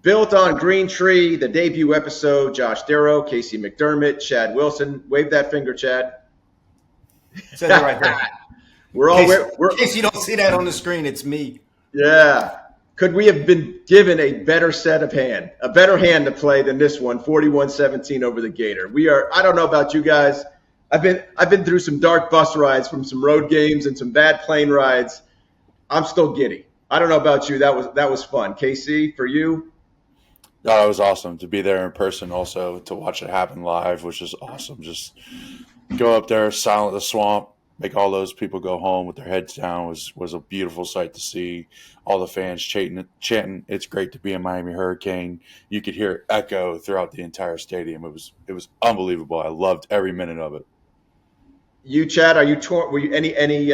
Built on Greentree, the debut episode. Josh Darrow, Casey McDermott, Chad Wilson. Wave that finger, Chad. It says it right there. In case you don't see that on the screen, it's me. Yeah. Could we have been given a better hand to play than this one, 41-17 over the Gator? I don't know about you guys. I've been through some dark bus rides from some road games and some bad plane rides. I'm still giddy. I don't know about you. That was fun. KC, for you? No, it was awesome to be there in person, also to watch it happen live, which is awesome. Just go up there, silent the swamp, make all those people go home with their heads down was a beautiful sight to see. All the fans chanting, "It's great to be a Miami Hurricane." You could hear it echo throughout the entire stadium. It was unbelievable. I loved every minute of it. You, Chad, are you torn? Were you any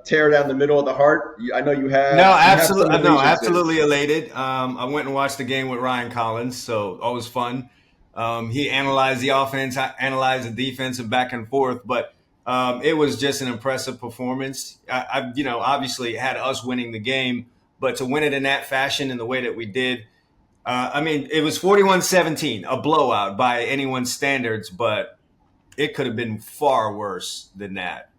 tear down the middle of the heart? I know you have. No, absolutely. No, absolutely elated. I went and watched the game with Ryan Collins, so always fun. He analyzed the offense, analyzed the defense, and back and forth. But it was just an impressive performance. I obviously had us winning the game, but to win it in that fashion in the way that we did, it was 41-17, a blowout by anyone's standards, but it could have been far worse than that.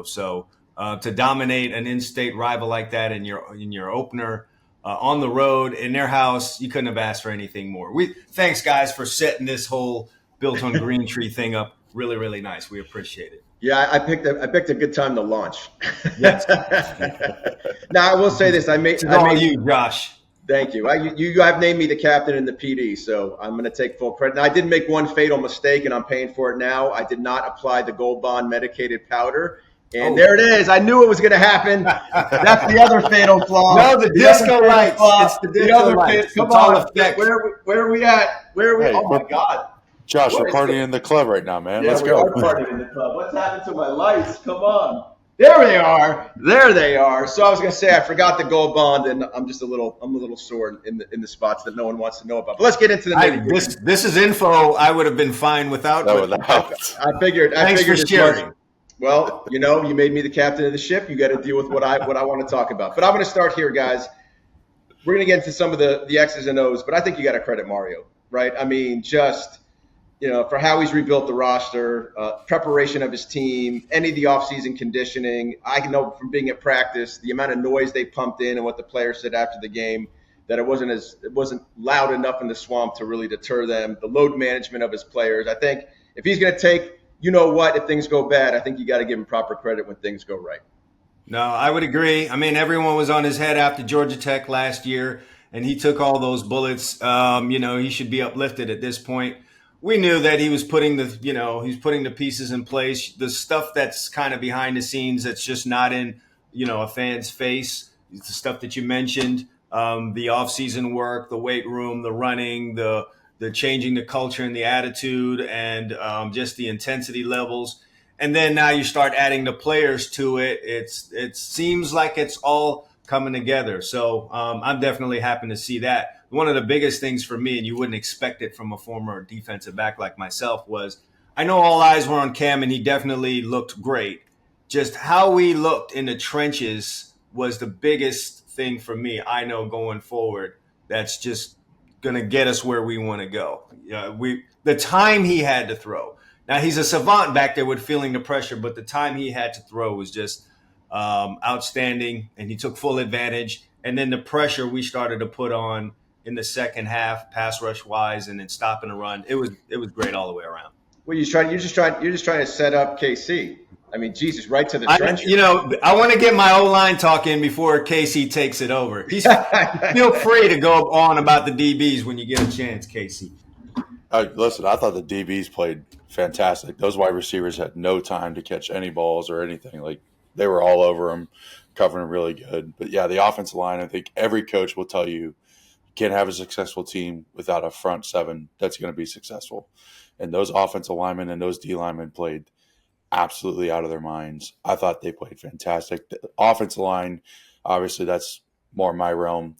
So to dominate an in-state rival like that in your opener on the road in their house, you couldn't have asked for anything more. Thanks, guys, for setting this whole Built on Greentree thing up. Really, really nice. We appreciate it. Yeah, I picked a good time to launch. Yes. Now I will say this: I made you, Josh. Thank you. You have named me the captain and the PD, so I'm going to take full credit. Now, I did make one fatal mistake, and I'm paying for it now. I did not apply the Gold Bond medicated powder, and there it is. I knew it was going to happen. That's the other fatal flaw. No, the disco lights. It's the disco lights. Come on. Where are we at? Hey, oh, my God. Josh, we're partying in the club right now, man. Let's go. We are partying in the club. What's happened to my lights? Come on. There they are. There they are. So I was going to say I forgot the Gold Bond, and I'm a little sore in the spots that no one wants to know about. But let's get into the this is info I would have been fine without. I figured. Thanks for sharing. Well, you made me the captain of the ship. You got to deal with what I want to talk about. But I'm going to start here, guys. We're going to get into some of the X's and O's, but I think you got to credit Mario, right? I mean, just for how he's rebuilt the roster, preparation of his team, any of the offseason conditioning. I know from being at practice, the amount of noise they pumped in and what the players said after the game, that it wasn't loud enough in the swamp to really deter them. The load management of his players. I think if he's going to take, if things go bad, I think you got to give him proper credit when things go right. No, I would agree. I mean, everyone was on his head after Georgia Tech last year, and he took all those bullets. He should be uplifted at this point. We knew that he was putting the pieces in place. The stuff that's kind of behind the scenes that's just not in, a fan's face. It's the stuff that you mentioned, the offseason work, the weight room, the running, the changing the culture and the attitude, and just the intensity levels. And then now you start adding the players to it. It seems like it's all coming together. So I'm definitely happy to see that. One of the biggest things for me, and you wouldn't expect it from a former defensive back like myself, was I know all eyes were on Cam, and he definitely looked great. Just how we looked in the trenches was the biggest thing for me, I know, going forward. That's just going to get us where we want to go. The time he had to throw. Now, he's a savant back there with feeling the pressure, but the time he had to throw was just outstanding, and he took full advantage. And then the pressure we started to put on in the second half, pass rush wise, and then stopping the run, it was great all the way around. Well, you're just trying to set up KC. I mean, Jesus, right to the trench. I want to get my O-line talk in before KC takes it over. Feel free to go on about the DBs when you get a chance, KC. Listen, I thought the DBs played fantastic. Those wide receivers had no time to catch any balls or anything. Like, they were all over them, covering really good. But, yeah, the offensive line, I think every coach will tell you can't have a successful team without a front seven that's going to be successful. And those offensive linemen and those D linemen played absolutely out of their minds. I thought they played fantastic. The offensive line, obviously, that's more my realm.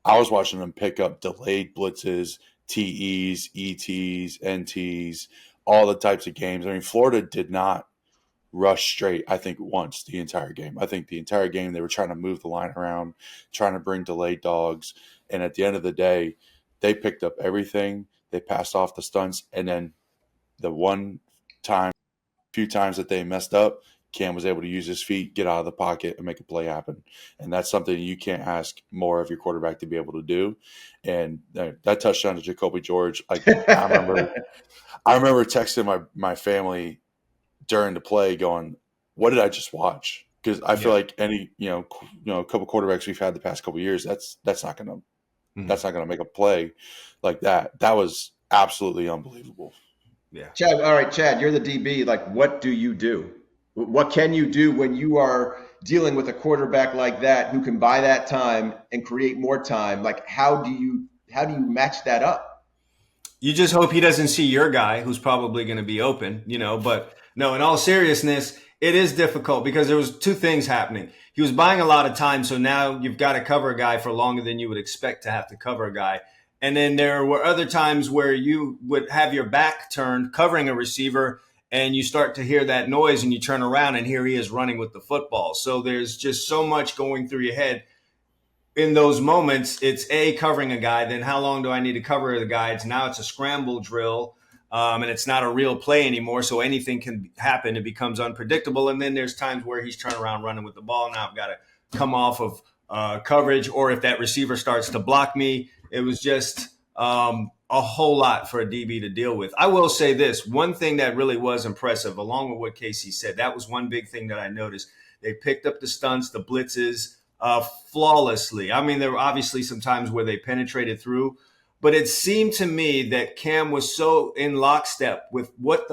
I was watching them pick up delayed blitzes, TEs, ETs, NTs, all the types of games. I mean, Florida did not rush straight, I think, once the entire game. I think the entire game they were trying to move the line around, trying to bring delayed dogs. And at the end of the day, they picked up everything. They passed off the stunts. And then the few times that they messed up, Cam was able to use his feet, get out of the pocket, and make a play happen. And that's something you can't ask more of your quarterback to be able to do. And that touchdown to Jacoby George, like I remember texting my family during the play going, what did I just watch? Because I feel like any, a couple quarterbacks we've had the past couple of years, that's not going to make a play like that. That was absolutely unbelievable. Yeah. Chad, all right, Chad, you're the DB. Like, what do you do? What can you do when you are dealing with a quarterback like that who can buy that time and create more time? Like, how do you match that up? You just hope he doesn't see your guy who's probably going to be open, but no, in all seriousness, it is difficult because there was two things happening. He was buying a lot of time. So now you've got to cover a guy for longer than you would expect to have to cover a guy. And then there were other times where you would have your back turned covering a receiver and you start to hear that noise and you turn around and here he is running with the football. So there's just so much going through your head. In those moments, it's covering a guy. Then how long do I need to cover the guy? Now it's a scramble drill, and it's not a real play anymore. So anything can happen. It becomes unpredictable. And then there's times where he's turning around running with the ball. Now I've got to come off of coverage, or if that receiver starts to block me, it was just a whole lot for a DB to deal with. I will say this, one thing that really was impressive, along with what Casey said, that was one big thing that I noticed. They picked up the stunts, the blitzes, flawlessly. I mean, there were obviously some times where they penetrated through, but it seemed to me that Cam was so in lockstep with what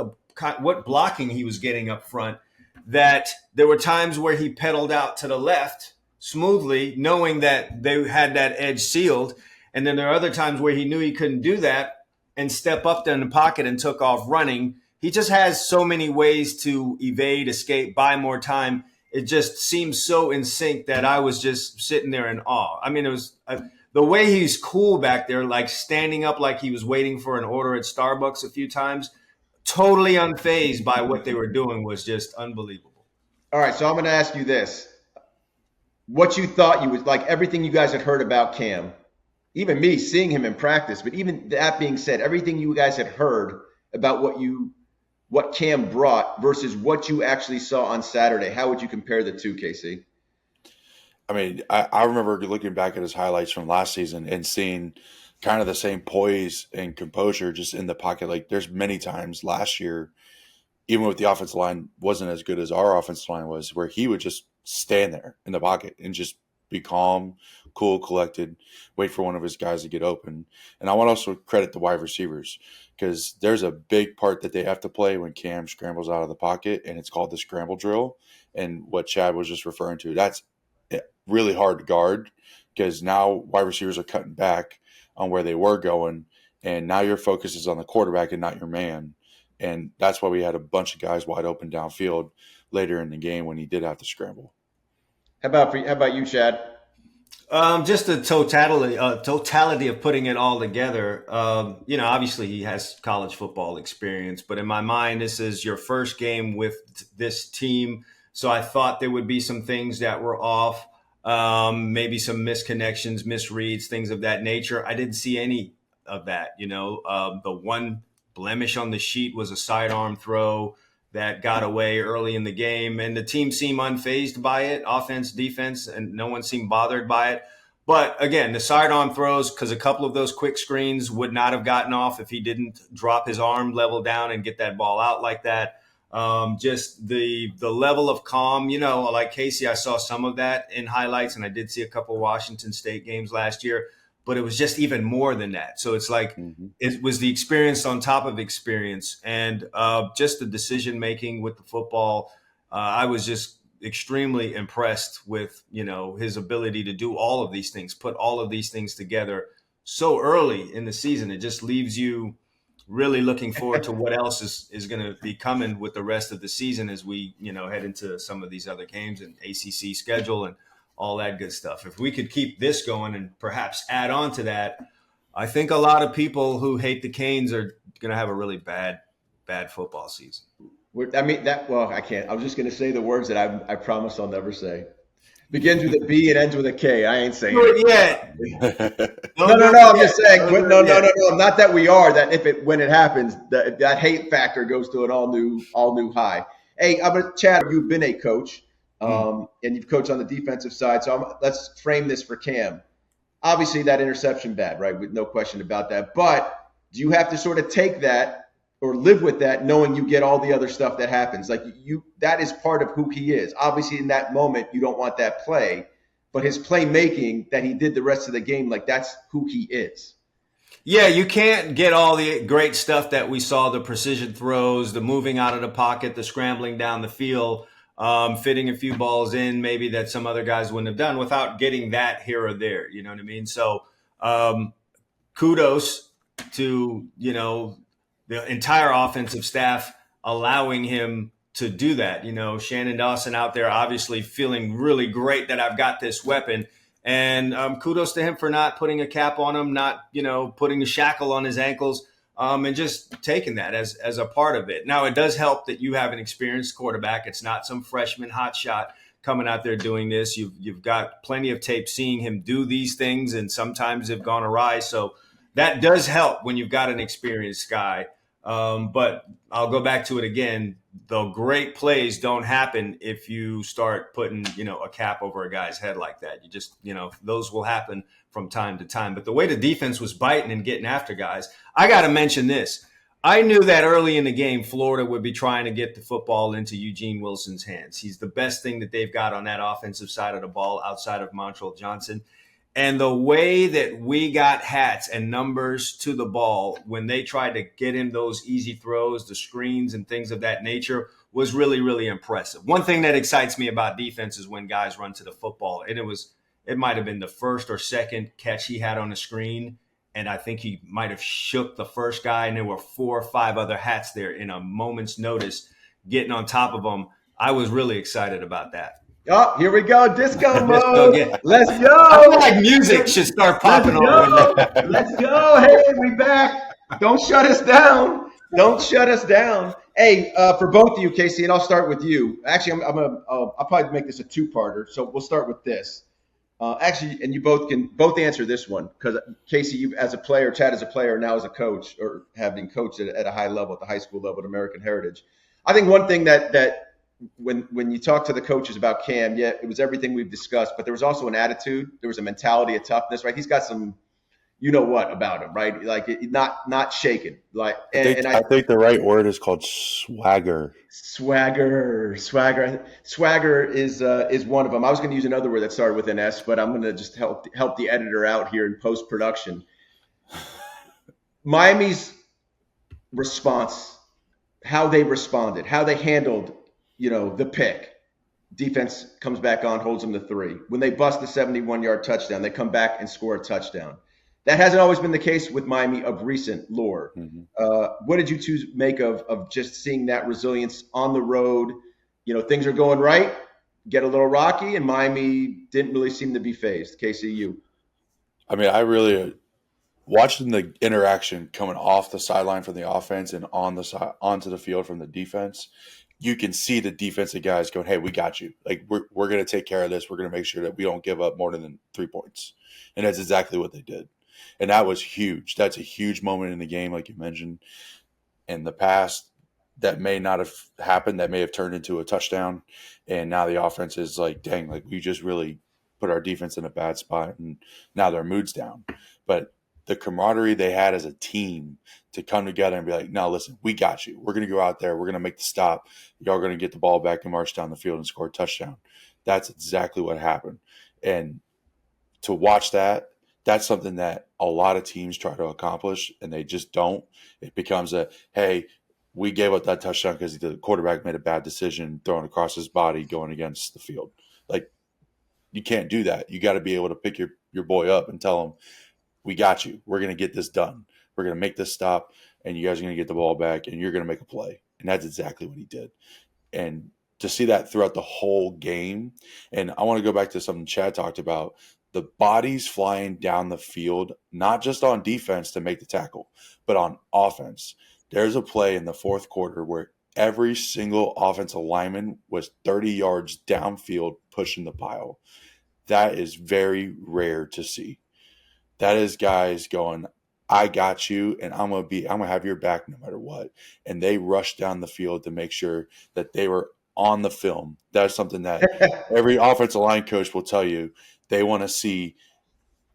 blocking he was getting up front that there were times where he pedaled out to the left smoothly, knowing that they had that edge sealed. And then there are other times where he knew he couldn't do that and step up there in the pocket and took off running. He just has so many ways to evade, escape, buy more time. It just seems so in sync that I was just sitting there in awe. I mean, it was the way he's cool back there, like standing up like he was waiting for an order at Starbucks a few times, totally unfazed by what they were doing was just unbelievable. All right, so I'm going to ask you this. What you thought you was like, everything you guys had heard about Cam, even me seeing him in practice, but even that being said, everything you guys had heard about what Cam brought versus what you actually saw on Saturday. How would you compare the two, Casey? I mean, I remember looking back at his highlights from last season and seeing kind of the same poise and composure just in the pocket. Like there's many times last year, even with the offensive line wasn't as good as our offensive line was, where he would just stand there in the pocket and just be calm, cool, collected, wait for one of his guys to get open. And I want to also credit the wide receivers because there's a big part that they have to play when Cam scrambles out of the pocket, and it's called the scramble drill. And what Chad was just referring to, that's really hard to guard because now wide receivers are cutting back on where they were going, and now your focus is on the quarterback and not your man. And that's why we had a bunch of guys wide open downfield later in the game when he did have to scramble. How about you, Chad? Just the totality of putting it all together. Obviously he has college football experience, but in my mind, this is your first game with this team. So I thought there would be some things that were off, maybe some misconnections, misreads, things of that nature. I didn't see any of that. The one blemish on the sheet was a sidearm throw that got away early in the game, and the team seemed unfazed by it, offense, defense, and no one seemed bothered by it. But again, the sidearm throws, because a couple of those quick screens would not have gotten off if he didn't drop his arm level down and get that ball out like that. Just the level of calm, like Casey, I saw some of that in highlights, and I did see a couple of Washington State games last year, but it was just even more than that. So it's like It was the experience on top of experience, and just the decision-making with the football. I was just extremely impressed with, his ability to do all of these things, put all of these things together so early in the season. It just leaves you really looking forward to what else is going to be coming with the rest of the season as we, head into some of these other games and ACC schedule and all that good stuff. If we could keep this going and perhaps add on to that, I think a lot of people who hate the Canes are going to have a really bad football season. I mean that. Well, I can't. I was just going to say the words that I promise I'll never say. Begins with a B and ends with a K. I ain't saying Do it. it yet. No, Don't no, do no. it I'm yet. just saying. Don't do No, it no, yet. no, no. Not that we are. That if it when it happens, that hate factor goes to an all new high. Hey, I'm gonna Chad. You've been a coach, Mm. and you've coached on the defensive side. So let's frame this for Cam. Obviously, that interception bad, right? With no question about that. But do you have to sort of take that or live with that, knowing you get all the other stuff that happens? Like that is part of who he is. Obviously, in that moment, you don't want that play, but his playmaking that he did the rest of the game, like that's who he is. Yeah, you can't get all the great stuff that we saw, the precision throws, the moving out of the pocket, the scrambling down the field, fitting a few balls in maybe that some other guys wouldn't have done without getting that here or there. You know what I mean? So um, kudos to, the entire offensive staff allowing him to do that. Shannon Dawson out there obviously feeling really great that I've got this weapon. And kudos to him for not putting a cap on him, not, putting a shackle on his ankles, and just taking that as a part of it. Now, it does help that you have an experienced quarterback. It's not some freshman hotshot coming out there doing this. You've got plenty of tape seeing him do these things, and sometimes they've gone awry. So that does help when you've got an experienced guy. But I'll go back to it again. The great plays don't happen if you start putting, a cap over a guy's head like that. You just, those will happen from time to time. But the way the defense was biting and getting after guys, I got to mention this. I knew that early in the game, Florida would be trying to get the football into Eugene Wilson's hands. He's the best thing that they've got on that offensive side of the ball outside of Montrell Johnson. And the way that we got hats and numbers to the ball when they tried to get him those easy throws, the screens and things of that nature was really, really impressive. One thing that excites me about defense is when guys run to the football. And it might have been the first or second catch he had on the screen. And I think he might have shook the first guy, and there were 4 or 5 other hats there in a moment's notice getting on top of him. I was really excited about that. Oh, here we go, disco Let's go mode. again. Let's I feel go. like music should start Let's popping go. over. Let's go. Hey, we back. Don't shut us down. Don't shut us down. Hey, for both of you, Casey, and I'll start with you. Actually, I'll probably make this a two-parter. So we'll start with this. Actually, and you both can answer this one because Casey, you as a player, Chad as a player, now as a coach, or having coached at a high level, at the high school level at American Heritage. I think one thing that when you talk to the coaches about Cam, yeah, it was everything we've discussed, but there was also an attitude, there was a mentality, a toughness, right? He's got some, what about him, right? Like not shaken, like. I think the right word is called swagger. Swagger is one of them. I was going to use another word that started with an S, but I'm going to just help the editor out here in post production. Miami's response, how they responded, how they handled, the pick. Defense comes back on, holds them to 3. When they bust the 71-yard touchdown, they come back and score a touchdown. That hasn't always been the case with Miami of recent lore. Mm-hmm. What did you two make of just seeing that resilience on the road? Things are going right, get a little rocky, and Miami didn't really seem to be phased. Casey, you. I mean, I really watching the interaction coming off the sideline from the offense and onto the field from the defense. You can see the defensive guys going, "Hey, we got you. Like we're going to take care of this. We're going to make sure that we don't give up more than 3 points." And that's exactly what they did. And that was huge. That's a huge moment in the game, like you mentioned. In the past, that may not have happened. That may have turned into a touchdown. And now the offense is like, dang, like we just really put our defense in a bad spot. And now their mood's down. But the camaraderie they had as a team to come together and be like, no, listen, we got you. We're going to go out there. We're going to make the stop. Y'all are going to get the ball back and march down the field and score a touchdown. That's exactly what happened. And to watch that, that's something that a lot of teams try to accomplish, and they just don't. It becomes hey, we gave up that touchdown because the quarterback made a bad decision throwing across his body going against the field. Like, you can't do that. You got to be able to pick your boy up and tell him, we got you. We're going to get this done. We're going to make this stop, and you guys are going to get the ball back, and you're going to make a play. And that's exactly what he did. And to see that throughout the whole game, and I want to go back to something Chad talked about, the bodies flying down the field, not just on defense to make the tackle, but on offense. There's a play in the fourth quarter where every single offensive lineman was 30 yards downfield pushing the pile. That is very rare to see. That is guys going, I got you, and I'm gonna have your back no matter what. And they rushed down the field to make sure that they were on the film. That's something that every offensive line coach will tell you. They want to see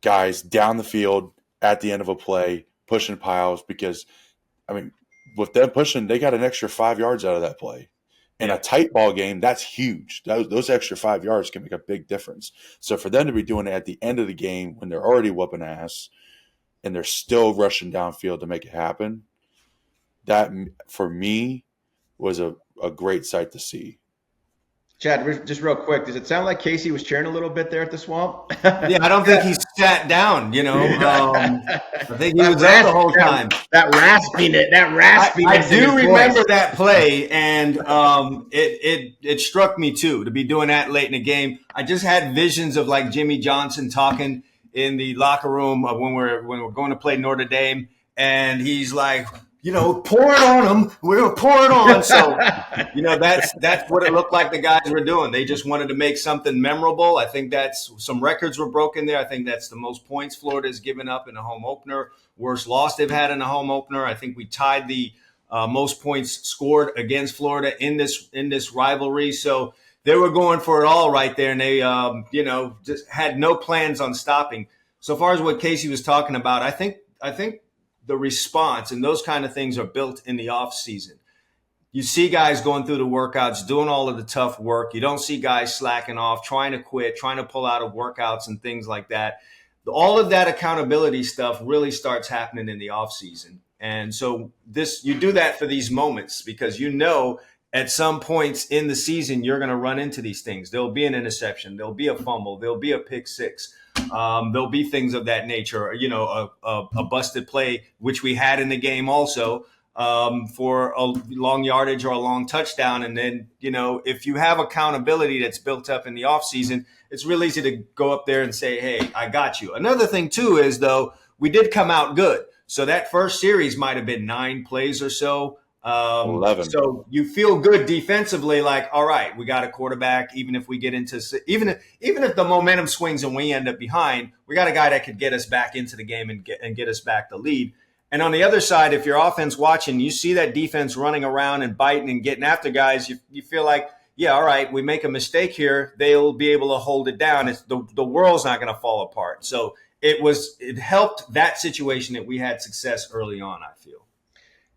guys down the field at the end of a play pushing piles because, I mean, with them pushing, they got an extra 5 yards out of that play. In a tight ball game, that's huge. Those extra 5 yards can make a big difference. So for them to be doing it at the end of the game when they're already whooping ass and they're still rushing downfield to make it happen, that for me was a great sight to see. Chad, just real quick, does it sound like Casey was cheering a little bit there at the Swamp? Yeah, I don't think he sat down, I think he was there the whole time. That raspiness. I do remember that play, and it struck me too to be doing that late in the game. I just had visions of like Jimmy Johnson talking in the locker room when we're going to play Notre Dame, and he's like, pour it on them. We're going to pour it on. So, that's what it looked like the guys were doing. They just wanted to make something memorable. I think that's some records were broken there. I think that's the most points Florida's given up in a home opener. Worst loss they've had in a home opener. I think we tied the most points scored against Florida in this rivalry. So they were going for it all right there. And they, just had no plans on stopping. So far as what Casey was talking about, I think the response and those kind of things are built in the off season. You see guys going through the workouts, doing all of the tough work. You don't see guys slacking off, trying to quit, trying to pull out of workouts and things like that. All of that accountability stuff really starts happening in the off season. And so you do that for these moments because at some points in the season, you're going to run into these things. There'll be an interception. There'll be a fumble. There'll be a pick six. There'll be things of that nature, a busted play, which we had in the game also for a long yardage or a long touchdown. And then, if you have accountability that's built up in the offseason, it's real easy to go up there and say, hey, I got you. Another thing, too, is, though, we did come out good. So that first series might have been 9 plays or so. 11. So you feel good defensively, like, all right, we got a quarterback. Even if we get into, even if the momentum swings and we end up behind, we got a guy that could get us back into the game and get us back the lead. And on the other side, if your offense watching, you see that defense running around and biting and getting after guys, you feel like, yeah, all right, we make a mistake here, they'll be able to hold it down. It's the world's not going to fall apart. So it helped that situation that we had success early on, I feel.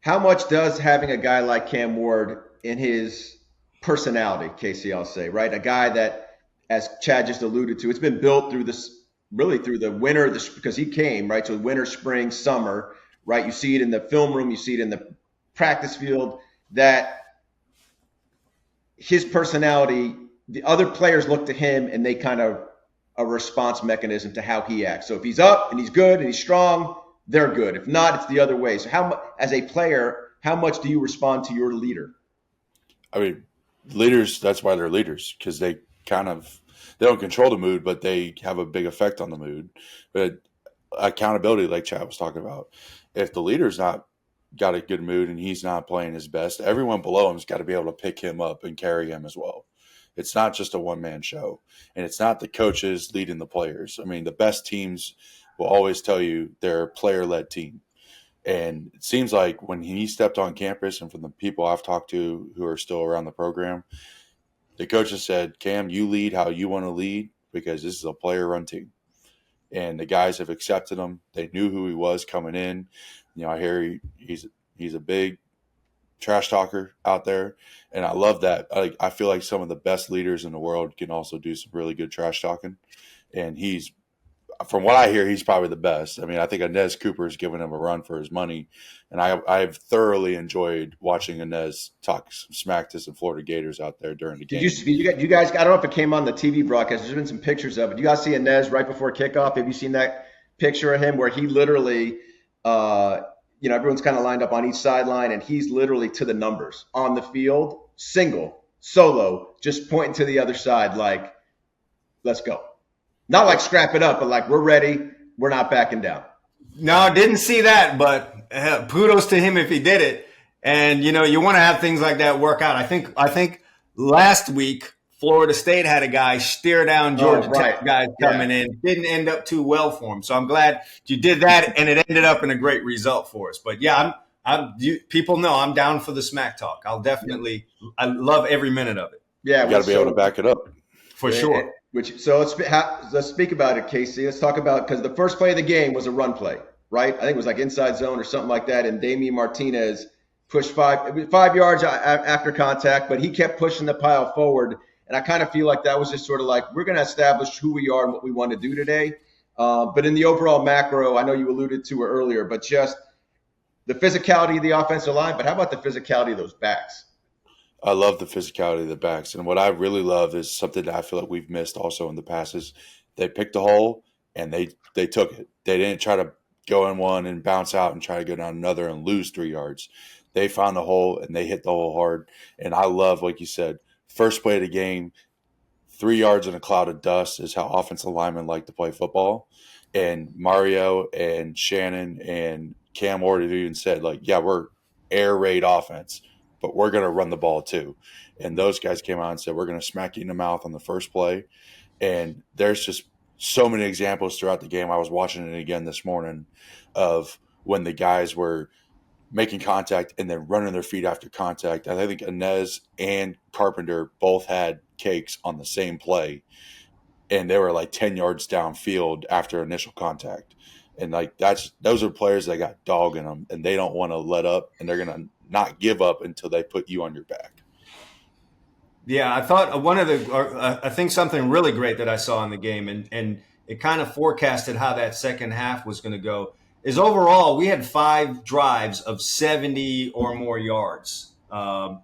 How much does having a guy like Cam Ward in his personality, Casey, I'll say, right? A guy that, as Chad just alluded to, it's been built through the winter, because he came, right? So winter, spring, summer, right? You see it in the film room, you see it in the practice field, that his personality, the other players look to him and they kind of a response mechanism to how he acts. So if he's up and he's good and he's strong, they're good. If not, it's the other way. So as a player, how much do you respond to your leader? I mean, leaders, that's why they're leaders, because they don't control the mood, but they have a big effect on the mood. But accountability, like Chad was talking about, if the leader's not got a good mood and he's not playing his best, everyone below him's got to be able to pick him up and carry him as well. It's not just a one-man show, and it's not the coaches leading the players. I mean, the best teams will always tell you they're a player-led team. And it seems like when he stepped on campus, and from the people I've talked to who are still around the program, the coaches said, Cam, you lead how you want to lead because this is a player-run team. And the guys have accepted him. They knew who he was coming in. I hear he's a big trash talker out there, and I love that. I feel like some of the best leaders in the world can also do some really good trash talking, and from what I hear, he's probably the best. I mean, I think Inez Cooper is giving him a run for his money, and I've thoroughly enjoyed watching Inez talk smack to some Florida Gators out there during the game. You guys, I don't know if it came on the TV broadcast. There's been some pictures of it. You guys see Inez right before kickoff? Have you seen that picture of him where he literally, everyone's kind of lined up on each sideline, and he's literally to the numbers on the field, single, solo, just pointing to the other side like, let's go. Not like scrap it up, but like we're ready. We're not backing down. No, didn't see that, but kudos to him if he did it. And you want to have things like that work out. I think last week Florida State had a guy steer down Georgia Tech guys coming in. Didn't end up too well for him. So I'm glad you did that, and it ended up in a great result for us. But yeah, people know I'm down for the smack talk. I'll definitely. I love every minute of it. Yeah, you got to be able to back it up for sure. Let's speak about it, Casey. Let's talk about, because the first play of the game was a run play, right? I think it was like inside zone or something like that, and Damian Martinez pushed 5 yards after contact, but he kept pushing the pile forward. And I kind of feel like that was just sort of like, we're going to establish who we are and what we want to do today. But in the overall macro, I know you alluded to it earlier, but just the physicality of the offensive line. But how about the physicality of those backs? I love the physicality of the backs. And what I really love is something that I feel like we've missed also in the past is they picked a hole and they took it. They didn't try to go in one and bounce out and try to go down another and lose 3 yards. They found the hole and they hit the hole hard. And I love, like you said, first play of the game, 3 yards in a cloud of dust is how offensive linemen like to play football. And Mario and Shannon and Cam Ward have even said, like, yeah, we're air raid offense, but we're going to run the ball too. And those guys came out and said, we're going to smack you in the mouth on the first play. And there's just so many examples throughout the game. I was watching it again this morning of when the guys were making contact and then running their feet after contact. I think Inez and Carpenter both had cakes on the same play, and they were like 10 yards downfield after initial contact. And like those are players that got dog in them, and they don't want to let up, and they're going to not give up until they put you on your back. Yeah, I thought I think something really great that I saw in the game, and it kind of forecasted how that second half was going to go, is overall we had 5 drives of 70 or more yards,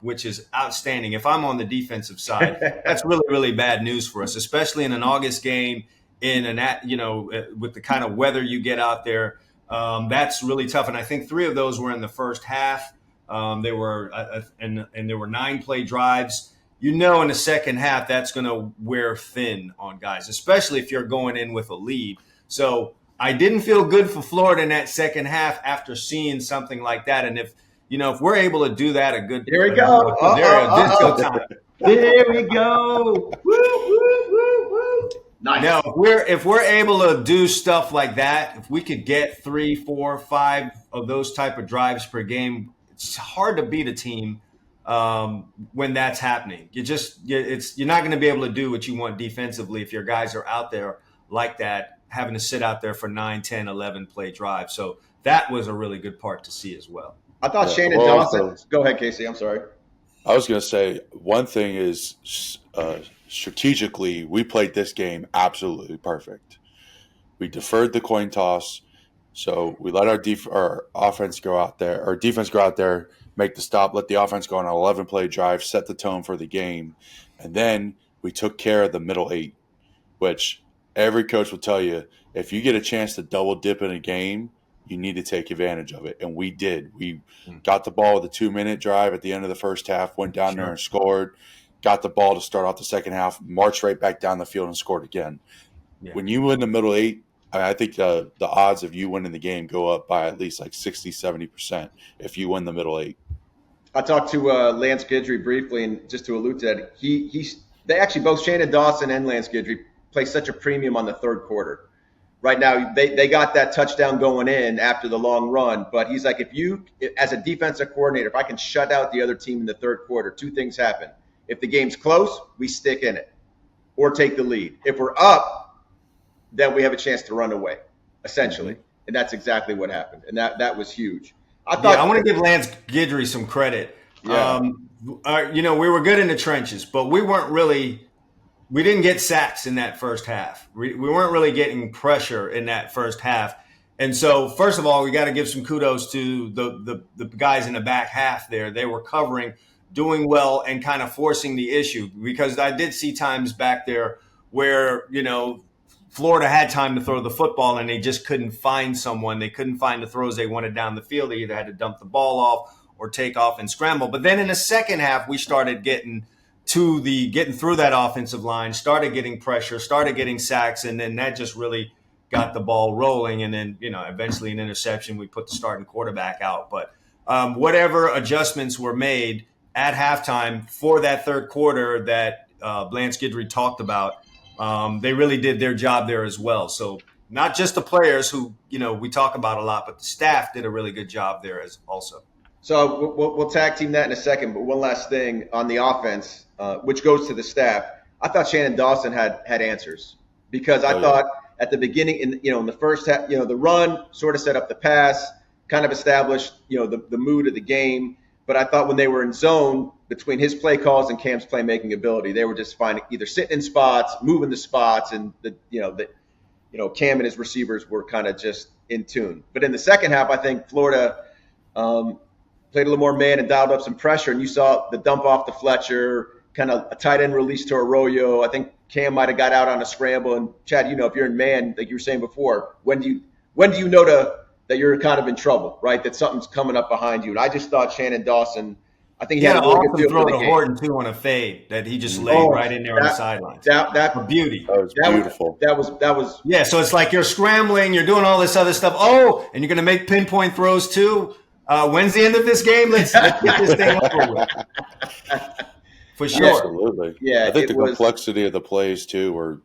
which is outstanding. If I'm on the defensive side, that's really, really bad news for us, especially in an August game, with the kind of weather you get out there. That's really tough. And I think 3 of those were in the first half. They were and there were 9 play drives. In the second half, that's going to wear thin on guys, especially if you're going in with a lead. So I didn't feel good for Florida in that second half after seeing something like that. And if we're able to do that, Here we go. There we go. Woo, woo, woo, woo. Nice. Now, if we're able to do stuff like that, if we could get 3, 4, 5 of those type of drives per game, it's hard to beat a team when that's happening. You're not going to be able to do what you want defensively if your guys are out there like that, having to sit out there for 9, 10, 11 play drives. So that was a really good part to see as well. I thought Shannon Dawson. Go ahead, Casey. I'm sorry. I was going to say one thing is strategically, we played this game absolutely perfect. We deferred the coin toss, so we let our offense go out there, our defense go out there, make the stop, let the offense go on an 11-play drive, set the tone for the game, and then we took care of the middle 8, which every coach will tell you, if you get a chance to double dip in a game, you need to take advantage of it. And we did. We got the ball with a 2-minute drive at the end of the first half, went down there and scored, got the ball to start off the second half, marched right back down the field and scored again. Yeah. When you win the middle 8, I think the odds of you winning the game go up by at least like 60, 70% if you win the middle 8. I talked to Lance Guidry briefly, and just to allude to that, they actually, both Shannon Dawson and Lance Guidry, play such a premium on the third quarter. Right now, they got that touchdown going in after the long run, but he's like, as a defensive coordinator, if I can shut out the other team in the third quarter, 2 things happen. If the game's close, we stick in it or take the lead. If we're up, then we have a chance to run away, essentially. And that's exactly what happened. And that was huge. I want to give Lance Guidry some credit. Yeah. We were good in the trenches, but we didn't get sacks in that first half. We weren't really getting pressure in that first half. And so, first of all, we got to give some kudos to the guys in the back half there. They were covering, doing well, and kind of forcing the issue, because I did see times back there where, Florida had time to throw the football and they just couldn't find someone. They couldn't find the throws they wanted down the field. They either had to dump the ball off or take off and scramble. But then in the second half, we started getting through that offensive line, started getting pressure, started getting sacks, and then that just really got the ball rolling. And then, eventually an interception, we put the starting quarterback out. But whatever adjustments were made at halftime for that third quarter that Lance Guidry talked about, they really did their job there as well. So not just the players who, we talk about a lot, but the staff did a really good job there as also. So we'll tag team that in a second. But one last thing on the offense, which goes to the staff. I thought Shannon Dawson had answers because I thought at the beginning, in the first half, the run sort of set up the pass, kind of established, the mood of the game. But I thought when they were in zone, between his play calls and Cam's playmaking ability, they were just finding either sitting in spots, moving the spots, and Cam and his receivers were kind of just in tune. But in the second half, I think Florida played a little more man and dialed up some pressure, and you saw the dump off to Fletcher, kind of a tight end release to Arroyo. I think Cam might have got out on a scramble. And Chad, if you're in man, like you were saying before, when do you know that you're kind of in trouble, right? That something's coming up behind you. And I just thought Shannon Dawson, I think he had a really good feel for the game. Horton too on a fade that he just laid right in there on the sidelines. That a beauty. That was beautiful. That was. Yeah. So it's like you're scrambling, you're doing all this other stuff. Oh, and you're going to make pinpoint throws too. When's the end of this game? Let's get this thing over with. For sure. Absolutely. Yeah. I think the complexity of the plays too were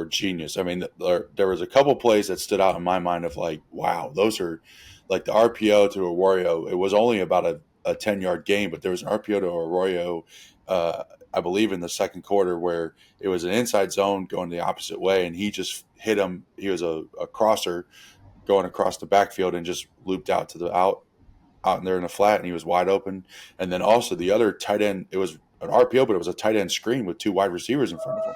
genius. I mean, there was a couple plays that stood out in my mind of like, wow, those are like the RPO to Arroyo. It was only about a 10-yard gain, but there was an RPO to Arroyo, I believe in the second quarter, where it was an inside zone going the opposite way, and he just hit him. He was a crosser going across the backfield and just looped out to the out there in the flat, and he was wide open. And then also the other tight end, it was an RPO, but it was a tight end screen with two wide receivers in front of him.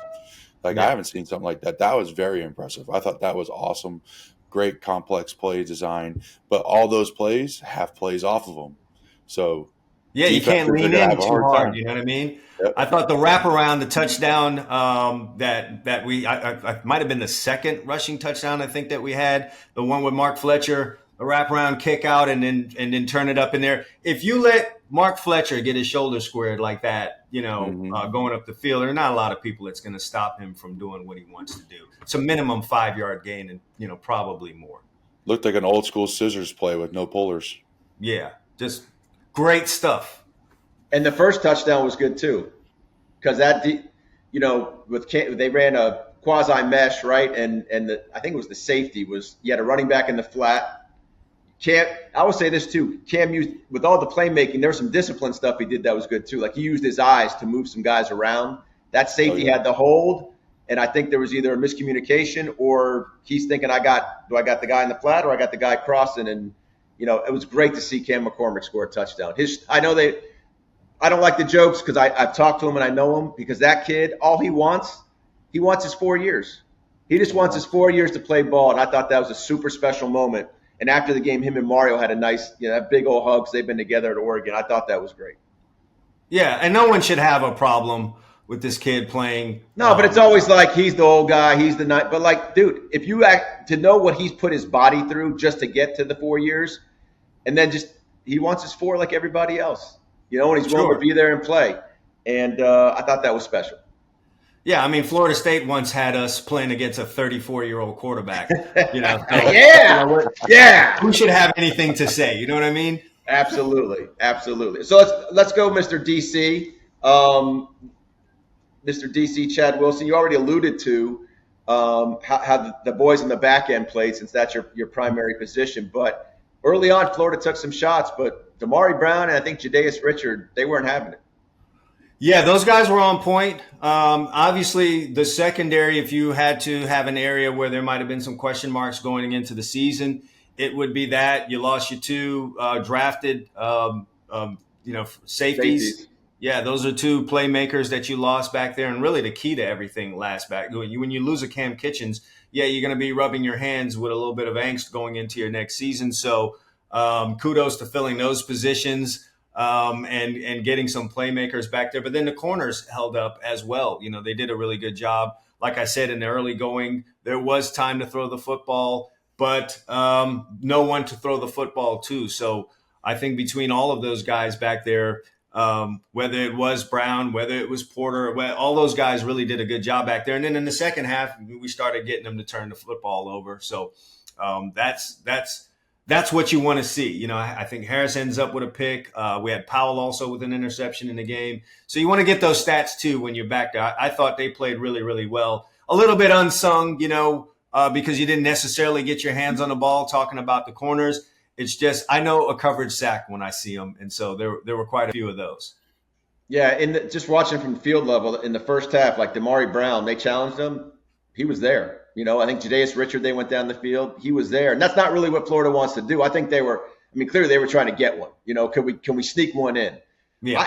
Like, I haven't seen something like that. That was very impressive. I thought that was awesome. Great complex play design. But all those plays have plays off of them. So, yeah, you can't lean in too hard. You know what I mean? Yep. I thought the wraparound, the touchdown that we I might have been the second rushing touchdown I think that we had, the one with Mark Fletcher, the wraparound kick out and then turn it up in there. If you let Mark Fletcher get his shoulder squared like that, going up the field, there are not a lot of people that's going to stop him from doing what he wants to do. It's a minimum 5-yard gain and, probably more. Looked like an old school scissors play with no pullers. Yeah, just great stuff. And the first touchdown was good too, because they ran a quasi mesh, right? And I think it was the safety you had a running back in the flat. Cam, I will say this too. Cam used, with all the playmaking, there was some discipline stuff he did that was good too. Like he used his eyes to move some guys around. That safety had the hold, and I think there was either a miscommunication or he's thinking, do I got the guy in the flat or I got the guy crossing? And it was great to see Cam McCormick score a touchdown. I don't like the jokes because I've talked to him and I know him, because that kid, all he wants his 4 years. He just wants his 4 years to play ball, and I thought that was a super special moment. And after the game, him and Mario had a nice, that big old hug. They've been together at Oregon. I thought that was great. Yeah, and no one should have a problem with this kid playing. No, but it's always like he's the old guy, he's the night. But like, dude, if you to know what he's put his body through just to get to the 4 years, and then he wants his 4 like everybody else, and he's willing to be there and play. And I thought that was special. Yeah, I mean, Florida State once had us playing against a 34-year-old quarterback. Yeah. Who should have anything to say? You know what I mean? Absolutely. So let's go, Mr. DC. Mr. DC, Chad Wilson, you already alluded to how the boys in the back end played, since that's your primary position. But early on, Florida took some shots, but Damari Brown and I think Jadaeus Richard, they weren't having it. Yeah, those guys were on point. Obviously, the secondary, if you had to have an area where there might have been some question marks going into the season, it would be that. You lost your two drafted, safeties. Yeah, those are two playmakers that you lost back there, and really the key to everything last back. When you lose a Cam Kitchens, you're going to be rubbing your hands with a little bit of angst going into your next season. So kudos to filling those positions. And getting some playmakers back there. But then the corners held up as well. They did a really good job. Like I said, in the early going, there was time to throw the football, but no one to throw the football to. So I think between all of those guys back there, whether it was Brown, whether it was Porter, all those guys really did a good job back there. And then in the second half, we started getting them to turn the football over. So that's that's what you want to see. You know, I think Harris ends up with a pick. We had Powell also with an interception in the game. So you want to get those stats too when you're back there. I thought they played really, really well. A little bit unsung, you know, because you didn't necessarily get your hands on the ball talking about the corners. It's just I know a coverage sack when I see them. And so there were quite a few of those. Yeah, just watching from the field level in the first half, like Damari Brown, they challenged him. He was there. You know, I think Jadaeus Richard, they went down the field. He was there. And that's not really what Florida wants to do. I think clearly they were trying to get one. You know, can we sneak one in? Yeah.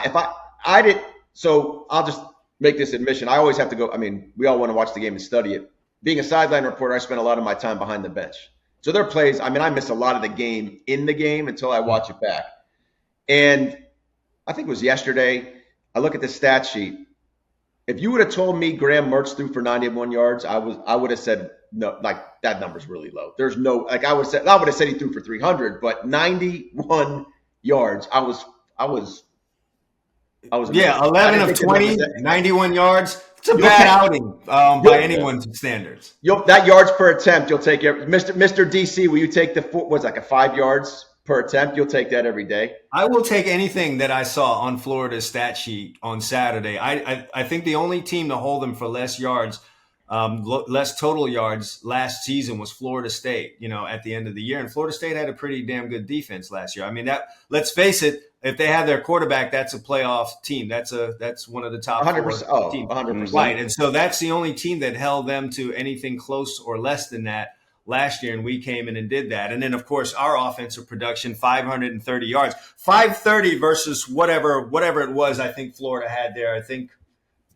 I did. So I'll just make this admission. I always have to go. I mean, we all want to watch the game and study it. Being a sideline reporter, I spend a lot of my time behind the bench. So their plays, I miss a lot of the game in the game until I watch it back. And I think it was yesterday, I look at the stat sheet. If you would have told me Graham Mertz threw for 91 yards, I would have said no, like that number's really low. There's no, like I would have said he threw for 300, but 91 yards. I was yeah, 11 of 20, 91 yards. It's a bad outing by anyone's standards. That yards per attempt, you'll take it. Mr. DC, will you take a 5 yards per attempt? You'll take that every day. I will take anything that I saw on Florida's stat sheet on Saturday. I think the only team to hold them for less yards, less total yards last season was Florida State, you know, at the end of the year. And Florida State had a pretty damn good defense last year. I mean, let's face it, if they have their quarterback, that's a playoff team. That's one of the top 100%, teams. 100%. Right. And so that's the only team that held them to anything close or less than that last year, and we came in and did that. And then, of course, our offensive production, 530 yards. 530 versus whatever it was I think Florida had there. I think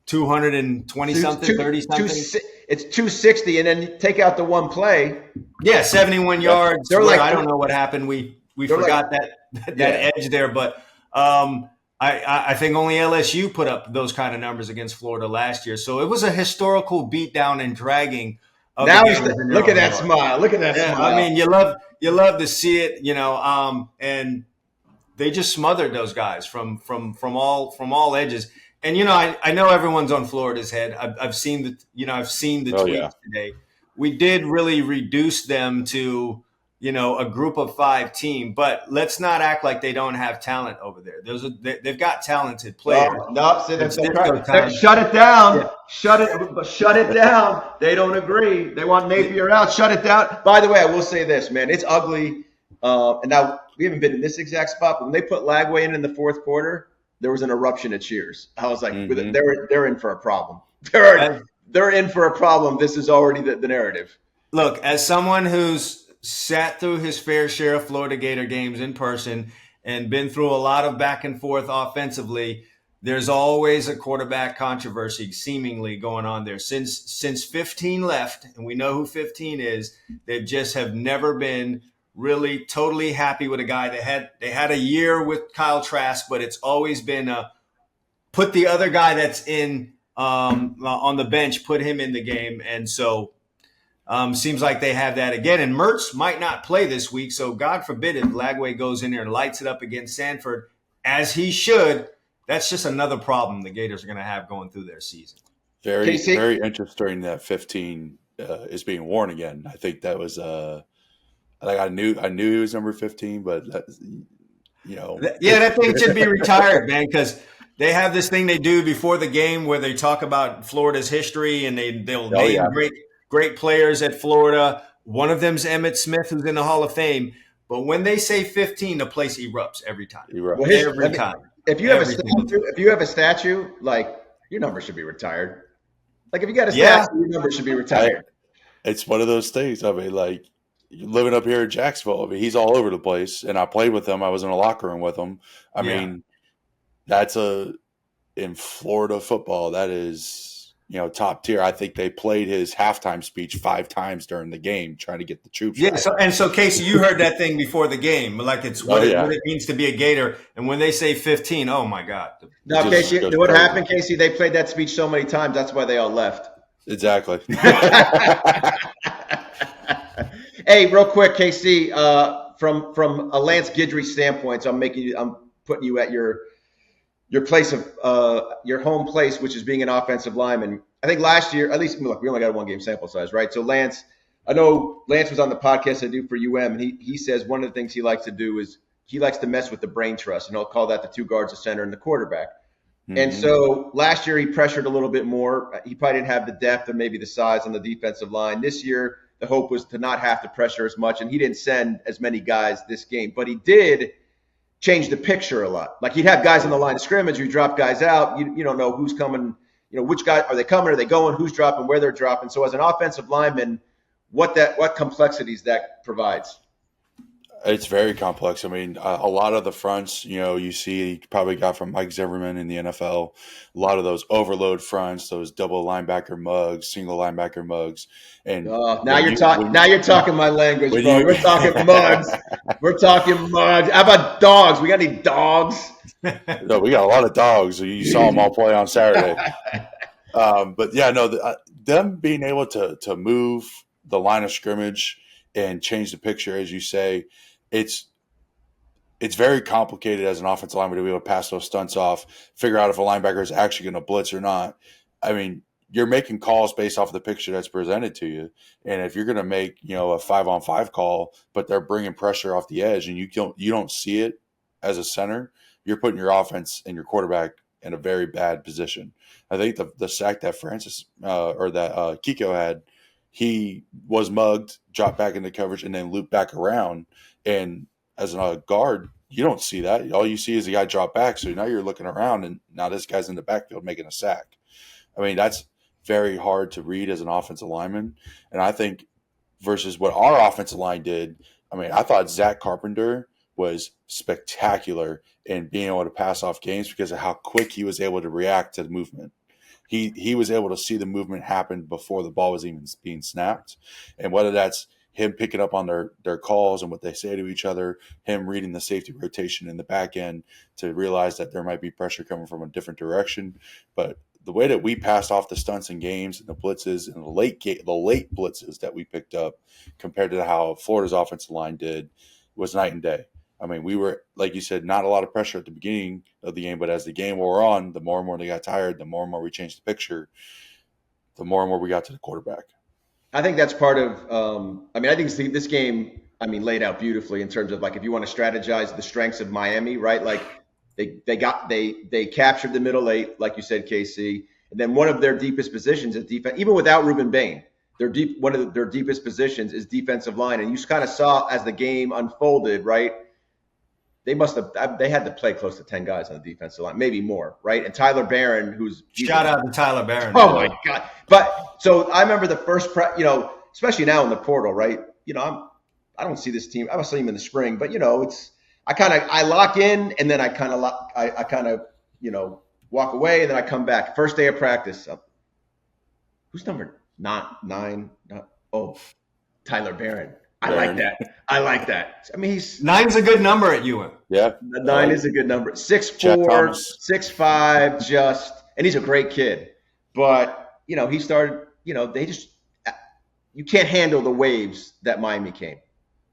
220-something, 30-something. It's 260, and then you take out the one play. Yeah, 71 yards. I don't know what happened. We forgot that edge there. But I think only LSU put up those kind of numbers against Florida last year. So it was a historical beatdown and dragging. Now look at that smile. Look at that smile. I mean, you love to see it, you know, and they just smothered those guys from all edges. And you know, I know everyone's on Florida's head. I've seen the tweets today. We did really reduce them to, you know, a group of 5 team, but let's not act like they don't have talent over there. They've got talented players. Shut it down. Yeah. Shut it down. They don't agree. They want Napier out. Shut it down. By the way, I will say this, man. It's ugly. And now we haven't been in this exact spot, but when they put Lagway in the fourth quarter, there was an eruption of cheers. I was like, they're in for a problem. They're in for a problem. This is already the narrative. Look, as someone who's sat through his fair share of Florida Gator games in person and been through a lot of back and forth offensively, there's always a quarterback controversy seemingly going on there. Since 15 left, and we know who 15 is, they just have never been really totally happy with a guy. They had a year with Kyle Trask, but it's always been put the other guy that's in on the bench, put him in the game. And so seems like they have that again. And Mertz might not play this week, so God forbid if Lagway goes in there and lights it up against Sanford, as he should. That's just another problem the Gators are going to have going through their season. Very interesting that 15 is being worn again. I think that was I knew he was number 15, but that thing should be retired, man, because they have this thing they do before the game where they talk about Florida's history and they'll name great players at Florida. One of them's Emmitt Smith, who's in the Hall of Fame. But when they say 15, the place erupts every time. Every time. If you have a statue, like your number should be retired. Like if you got a statue, your number should be retired. It's one of those things. I mean, like living up here in Jacksonville, I mean, he's all over the place, and I played with him. I was in a locker room with him. I mean, in Florida football, that is, top tier. I think they played his halftime speech 5 times during the game, trying to get the troops. Yeah. So Casey, you heard that thing before the game, like it's what it means to be a Gator. And when they say 15, oh my God. No, Casey, what happened, Casey? They played that speech so many times. That's why they all left. Exactly. Hey, real quick, Casey, from a Lance Guidry standpoint, so I'm putting you at your place of your home place, which is being an offensive lineman. I think last year, at least, look, we only got a 1-game sample size, right? So Lance I know Lance was on the podcast I do for UM, and he says one of the things he likes to do is he likes to mess with the brain trust, and he'll call that the two guards, the center, and the quarterback. And so last year he pressured a little bit more. He probably didn't have the depth and maybe the size on the defensive line. This year, the hope was to not have to pressure as much, and he didn't send as many guys this game. But he did change the picture a lot. Like he'd have guys on the line of scrimmage, you drop guys out, you don't know who's coming, which guy are they coming, are they going, who's dropping, where they're dropping. So as an offensive lineman, what complexities that provides. It's very complex. I mean, a lot of the fronts, you see, you probably got from Mike Zimmerman in the NFL, a lot of those overload fronts, those double linebacker mugs, single linebacker mugs. And now you're talking my language, bro. We're talking mugs. We're talking mugs. How about dogs? We got any dogs? No, we got a lot of dogs. You saw them all play on Saturday. But yeah, no, them being able to move the line of scrimmage and change the picture, as you say, it's very complicated as an offensive lineman to be able to pass those stunts off, figure out if a linebacker is actually going to blitz or not. I mean, you're making calls based off of the picture that's presented to you. And if you're going to make, a 5-on-5 call, but they're bringing pressure off the edge and you don't see it as a center, you're putting your offense and your quarterback in a very bad position. I think the sack that Kiko had, he was mugged, dropped back into coverage, and then looped back around. And as a guard, you don't see that. All you see is the guy drop back. So now you're looking around, and now this guy's in the backfield making a sack. I mean, that's very hard to read as an offensive lineman. And I think versus what our offensive line did, I mean, I thought Zach Carpenter was spectacular in being able to pass off games because of how quick he was able to react to the movement. He was able to see the movement happen before the ball was even being snapped. And whether that's him picking up on their calls and what they say to each other, him reading the safety rotation in the back end to realize that there might be pressure coming from a different direction. But the way that we passed off the stunts in games and the blitzes and the late blitzes that we picked up compared to how Florida's offensive line did was night and day. I mean, we were, like you said, not a lot of pressure at the beginning of the game, but as the game wore on, the more and more they got tired, the more and more we changed the picture, the more and more we got to the quarterback. I think that's part of I think this game, laid out beautifully in terms of like if you want to strategize the strengths of Miami, right? Like they captured the middle eight, like you said, KC, and then one of their deepest positions is defense, even without Ruben Bain. One of their deepest positions is defensive line, and you kind of saw as the game unfolded, right? They had to play close to 10 guys on the defensive line, maybe more, right? And Tyler Barron, shout out to Tyler Barron. Oh my God. But so I remember the first especially now in the portal, right? I don't see this team. I don't see them in the spring, but I lock in and then I kind of walk away and then I come back. First day of practice. Who's number 9? Tyler Barron. I like that. I mean, 9's a good number at UM. Yeah. 9 is a good number. 6'4", 6'5", and he's a great kid. But, he started, you can't handle the waves that Miami came.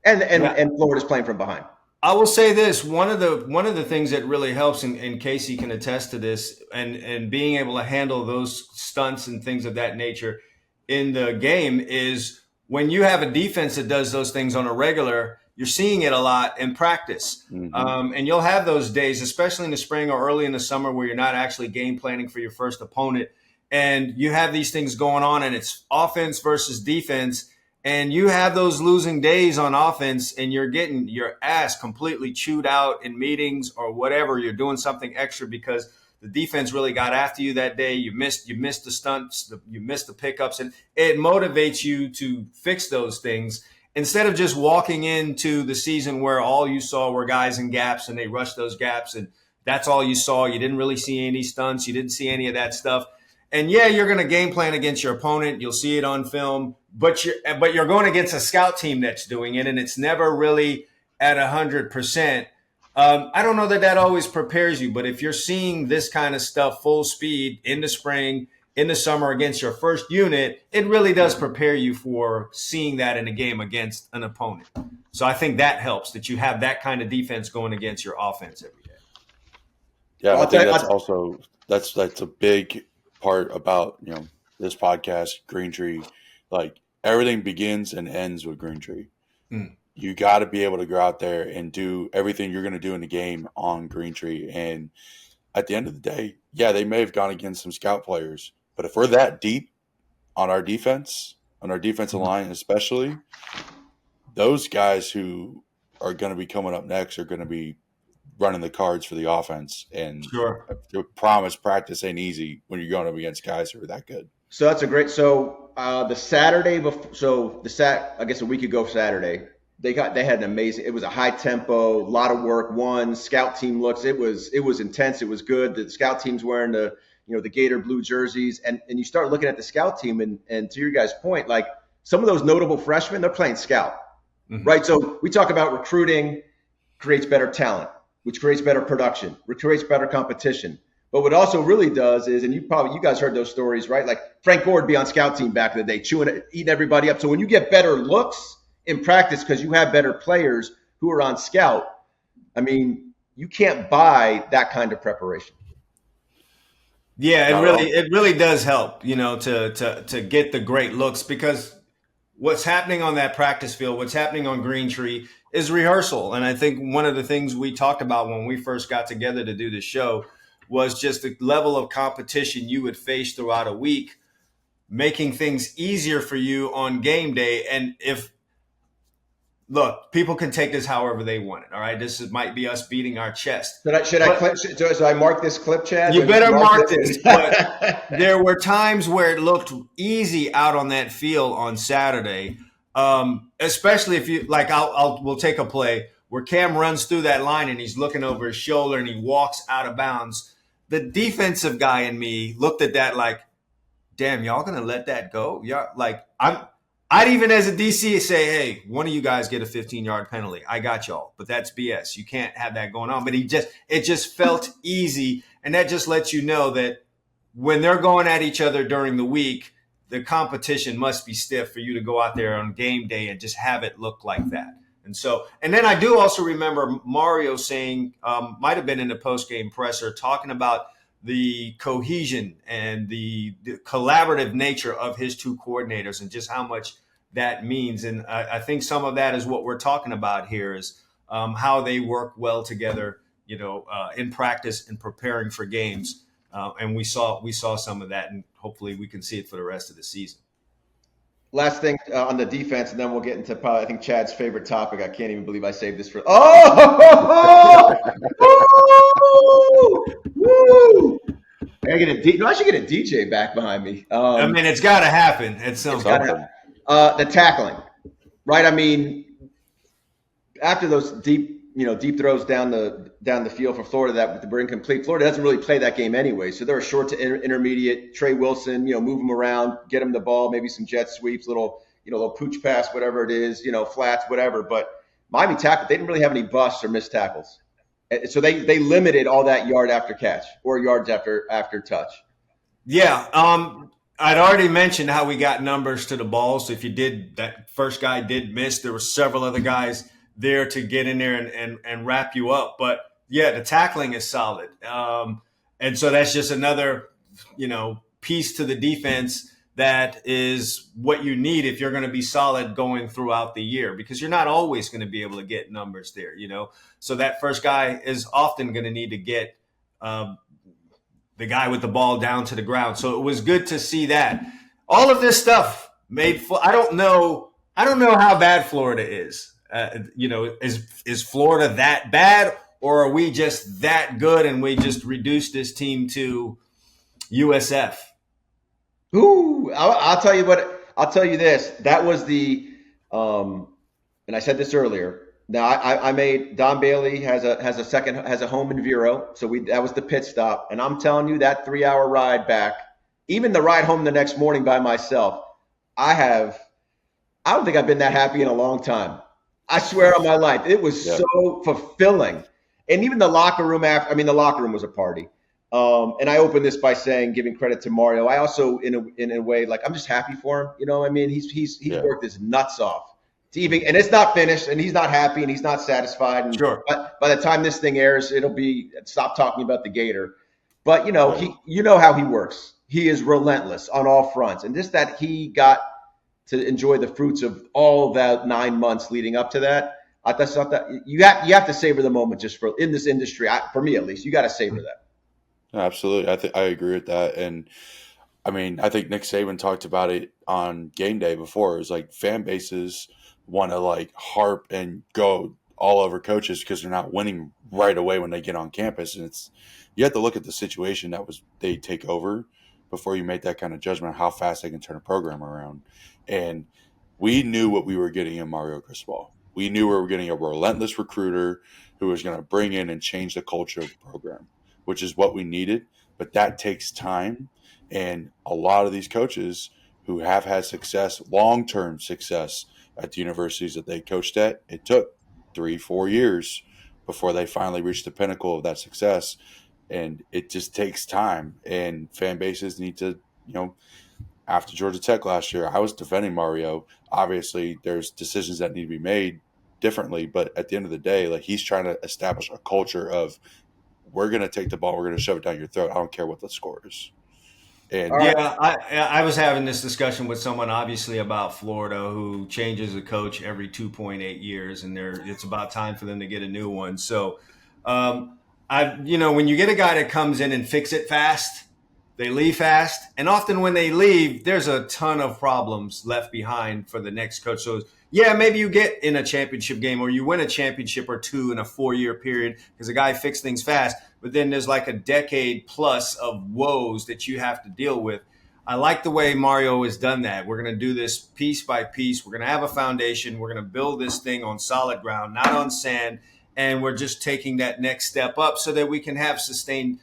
And Florida's playing from behind. I will say this, one of the things that really helps, and Casey can attest to this, and being able to handle those stunts and things of that nature in the game is when you have a defense that does those things on a regular, you're seeing it a lot in practice. Mm-hmm. And you'll have those days, especially in the spring or early in the summer, where you're not actually game planning for your first opponent. And you have these things going on, and it's offense versus defense. And you have those losing days on offense, and you're getting your ass completely chewed out in meetings or whatever. You're doing something extra because the defense really got after you that day. You missed the stunts, you missed the pickups, and it motivates you to fix those things instead of just walking into the season where all you saw were guys in gaps and they rushed those gaps and that's all you saw. You didn't really see any stunts. You didn't see any of that stuff. And yeah, you're going to game plan against your opponent. You'll see it on film, but you're going against a scout team that's doing it, and it's never really at 100%. I don't know that always prepares you, but if you're seeing this kind of stuff full speed in the spring, in the summer against your first unit, it really does prepare you for seeing that in a game against an opponent. So I think that helps, that you have that kind of defense going against your offense every day. Yeah, I think that's a big part about this podcast, Greentree. Like everything begins and ends with Greentree. Mm. You got to be able to go out there and do everything you're going to do in the game on Greentree. And at the end of the day, yeah, they may have gone against some scout players, but if we're that deep on our defense, on our defensive line especially, those guys who are going to be coming up next are going to be running the cards for the offense. And Sure. I promise practice ain't easy when you're going up against guys who are that good. So that's a great. So the Saturday before, I guess a week ago Saturday, they had an amazing. It was a high tempo, a lot of work. One scout team looks. It was intense. It was good. The scout team's wearing the Gator blue jerseys, and you start looking at the scout team, and to your guys' point, like some of those notable freshmen, they're playing scout, right? So we talk about recruiting creates better talent, which creates better production, which creates better competition. But what also really does is, and you guys heard those stories, right? Like Frank Gore would be on scout team back in the day, eating everybody up. So when you get better looks in practice because you have better players who are on scout, I mean, you can't buy that kind of preparation. Yeah, it really does help, to get the great looks, because what's happening on that practice field, what's happening on Greentree is rehearsal. And I think one of the things we talked about when we first got together to do the show was just the level of competition you would face throughout a week, making things easier for you on game day. And look, people can take this however they want it. All right. Might be us beating our chest. Should I mark this clip, Chad? You better mark this. But there were times where it looked easy out on that field on Saturday. Especially if you like, we'll take a play where Cam runs through that line and he's looking over his shoulder and he walks out of bounds. The defensive guy in me looked at that like, damn, y'all gonna let that go? Yeah, like I'd even as a DC say, hey, one of you guys get a 15-yard penalty. I got y'all, but that's BS. You can't have that going on. But it just felt easy, and that just lets you know that when they're going at each other during the week, the competition must be stiff for you to go out there on game day and just have it look like that. And then I do also remember Mario saying, might have been in the post-game presser, talking about the cohesion and the collaborative nature of his two coordinators and just how much that means. And I think some of that is what we're talking about here is how they work well together, in practice and preparing for games. And we saw some of that, and hopefully we can see it for the rest of the season. Last thing on the defense, and then we'll get into probably, I think, Chad's favorite topic. I can't even believe I saved this for. Oh! Woo! I should get a DJ back behind me. It's got to happen at some point. The tackling, right? I mean, after those deep throws down the field for Florida that were incomplete. Florida doesn't really play that game anyway, so they're a short to intermediate. Trey Wilson, move him around, get him the ball, maybe some jet sweeps, little pooch pass, whatever it is, flats, whatever. But Miami tackled. They didn't really have any busts or missed tackles, so they limited all that yard after catch or yards after touch. Yeah, I'd already mentioned how we got numbers to the ball. So if that first guy did miss, there were several other guys there to get in there and wrap you up. But yeah, the tackling is solid. And so that's just another, piece to the defense that is what you need if you're going to be solid going throughout the year, because you're not always going to be able to get numbers there, So that first guy is often going to need to get the guy with the ball down to the ground. So it was good to see that. All of this stuff I don't know how bad Florida is. Is Florida that bad, or are we just that good and we just reduced this team to USF? Ooh, I'll tell you what. I'll tell you this. That was the, and I said this earlier. Now I made Don Bailey has a home in Vero, so that was the pit stop, and I'm telling you that 3-hour ride back, even the ride home the next morning by myself, I don't think I've been that happy in a long time. I swear on my life, it was so fulfilling. And even the locker room the locker room was a party. And I opened this by saying, giving credit to Mario. I also, in a way, like, I'm just happy for him. He's worked his nuts off to and it's not finished, and he's not happy, and he's not satisfied. And sure. By the time this thing airs, it'll be stop talking about the Gator. But how he works. He is relentless on all fronts, and just that he got to enjoy the fruits of all that 9 months leading up to that. That's not that you have to savor the moment just for in this industry. For me at least, you got to savor that. Absolutely. I agree with that. And I mean, I think Nick Saban talked about it on game day before. It was like fan bases want to like harp and go all over coaches because they're not winning right away when they get on campus. And you have to look at the situation they take over before you make that kind of judgment on how fast they can turn a program around. And we knew what we were getting in Mario Cristobal. We knew we were getting a relentless recruiter who was going to bring in and change the culture of the program, which is what we needed. But that takes time. And a lot of these coaches who have had success, long-term success at the universities that they coached at, it took 3-4 years before they finally reached the pinnacle of that success. And it just takes time. And fan bases need to, after Georgia Tech last year, I was defending Mario. Obviously, there's decisions that need to be made differently. But at the end of the day, like he's trying to establish a culture of we're going to take the ball, we're going to shove it down your throat. I don't care what the score is. And yeah, I was having this discussion with someone obviously about Florida who changes a coach every 2.8 years, and it's about time for them to get a new one. So, when you get a guy that comes in and fix it fast, they leave fast, and often when they leave, there's a ton of problems left behind for the next coach. So, yeah, maybe you get in a championship game or you win a championship or two in a 4-year period because a guy fixed things fast. But then there's like a decade plus of woes that you have to deal with. I like the way Mario has done that. We're going to do this piece by piece. We're going to have a foundation. We're going to build this thing on solid ground, not on sand. And we're just taking that next step up so that we can have sustained